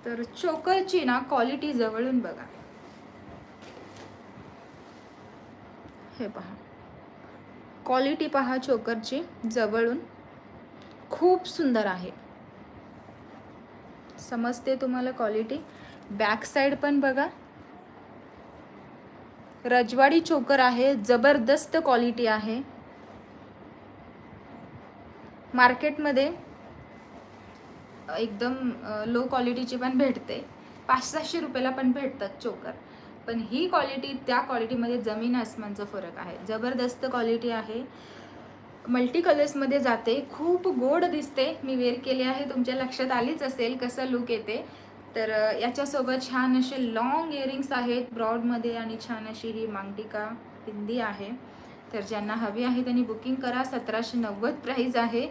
तर चोकरची ना क्वालिटी जवळून बघा. हे पहा, क्वालिटी पहा चोकरची जवळून, खूप सुंदर आहे. समजते तुम्हाला क्वालिटी. बॅक साइड पण बघा, रजवाडी चोकर आहे, जबरदस्त क्वालिटी आहे. मार्केटमध्ये एकदम लो क्वालिटीची पण भेटते, 500-600 रुपयाला पण भेटतात चोकर. पण ही क्वालिटी त्या क्वालिटीमध्ये जमीन आसमानचा फरक आहे. जबरदस्त क्वालिटी आहे. मल्टी कलर्समध्ये जाते, खूप गोड दिसते. मी वेअर केले आहे, तुमच्या लक्षात आलीच असेल कसं लुक येते. तर याच्यासोबत छान असे लॉंग इयरिंग्स आहेत ब्रॉडमध्ये आणि छान अशी ही मांगटिका बिंदी आहे. तर ज्यांना हवी आहे त्यांनी बुकिंग करा. 1790 प्राईज आहे.